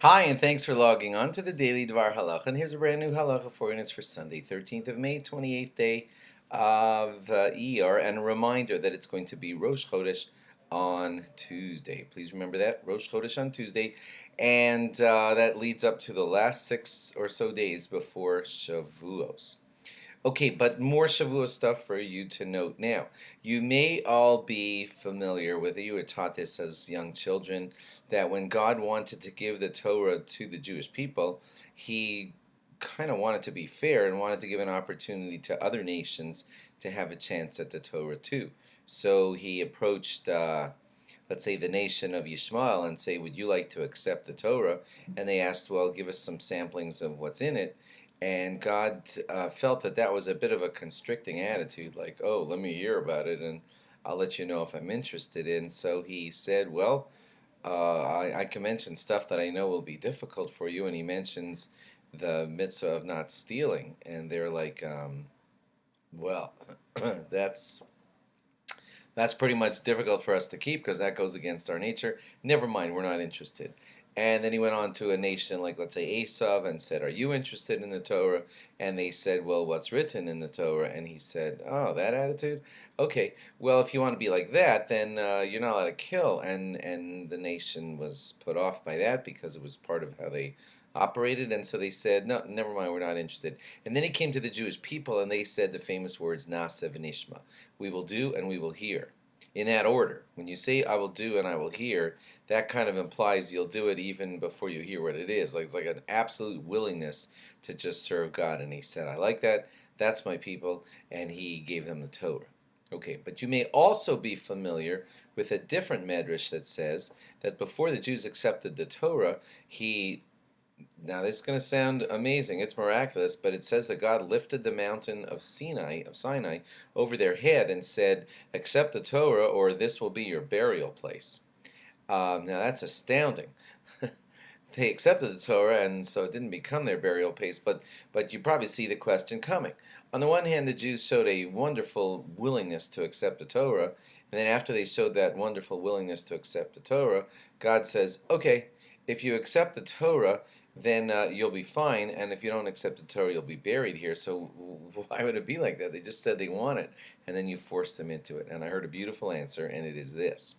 Hi, and thanks for logging on to the Daily DVAR Halacha. And here's a brand new Halacha for you, and it's for Sunday, 13th of May, 28th day of IYAR. And a reminder that it's going to be Rosh Chodesh on Tuesday. Please remember that, Rosh Chodesh on Tuesday. And that leads up to the last 6 or so days before Shavuos. Okay, but more Shavuot stuff for you to note now. You may all be familiar with it. You were taught this as young children, that when God wanted to give the Torah to the Jewish people, He kind of wanted to be fair and wanted to give an opportunity to other nations to have a chance at the Torah too. So He approached, let's say, the nation of Yishmael and say, "Would you like to accept the Torah?" And they asked, "Well, give us some samplings of what's in it." And God felt that that was a bit of a constricting attitude, like, "Oh, let me hear about it, and I'll let you know if I'm interested in." So He said, "Well, I can mention stuff that I know will be difficult for you." And He mentions the mitzvah of not stealing, and they're like, "Well, that's pretty much difficult for us to keep because that goes against our nature. Never mind, we're not interested." And then He went on to a nation like, let's say, Esav, and said, "Are you interested in the Torah?" And they said, "Well, what's written in the Torah?" And He said, "Oh, that attitude? Okay, well, if you want to be like that, then you're not allowed to kill." And the nation was put off by that because it was part of how they operated. And so they said, "No, never mind, we're not interested." And then He came to the Jewish people, and they said the famous words, "Na'aseh v'nishma." We will do and we will hear. In that order. When you say "I will do" and "I will hear," that kind of implies you'll do it even before you hear what it is. Like, it's like an absolute willingness to just serve God. And He said, "I like that. That's my people." And He gave them the Torah. Okay, but you may also be familiar with a different medrash that says that before the Jews accepted the Torah, He, now this is going to sound amazing, it's miraculous, but it says that God lifted the mountain of Sinai, over their head and said, "Accept the Torah, or this will be your burial place." Now that's astounding. They accepted the Torah, and so it didn't become their burial place, but you probably see the question coming. On the one hand, the Jews showed a wonderful willingness to accept the Torah, and then after they showed that wonderful willingness to accept the Torah, God says, "Okay, if you accept the Torah, then you'll be fine, and if you don't accept the Torah, you'll be buried here." So why would it be like that? They just said they want it, and then you force them into it. And I heard a beautiful answer, and it is this.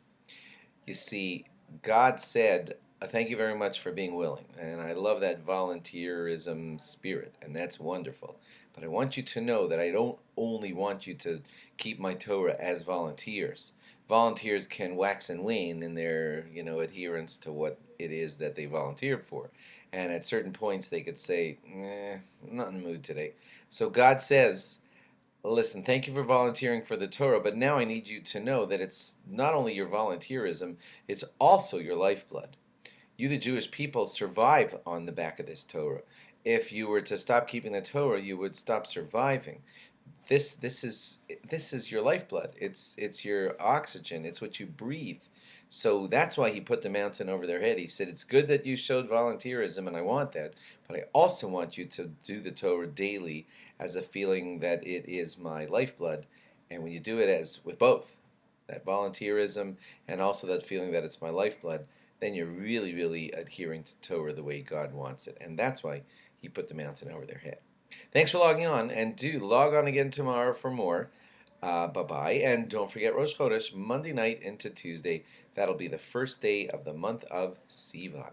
You see, God said, "Thank you very much for being willing." And I love that volunteerism spirit, and that's wonderful. But I want you to know that I don't only want you to keep my Torah as volunteers. Volunteers can wax and wane in their, adherence to what it is that they volunteered for. And at certain points, they could say, I'm not in the mood today. So God says, "Listen, thank you for volunteering for the Torah, but now I need you to know that it's not only your volunteerism, it's also your lifeblood. You, the Jewish people, survive on the back of this Torah. If you were to stop keeping the Torah, you would stop surviving. This is your lifeblood. It's your oxygen. It's what you breathe." So that's why He put the mountain over their head. He said, "It's good that you showed volunteerism, and I want that, but I also want you to do the Torah daily as a feeling that it is my lifeblood." And when you do it as with both that volunteerism and also that feeling that it's my lifeblood, then you're really, really adhering to Torah the way God wants it. And that's why He put the mountain over their head. Thanks for logging on, and do log on again tomorrow for more. Bye-bye, and don't forget Rosh Chodesh, Monday night into Tuesday. That'll be the first day of the month of Sivan.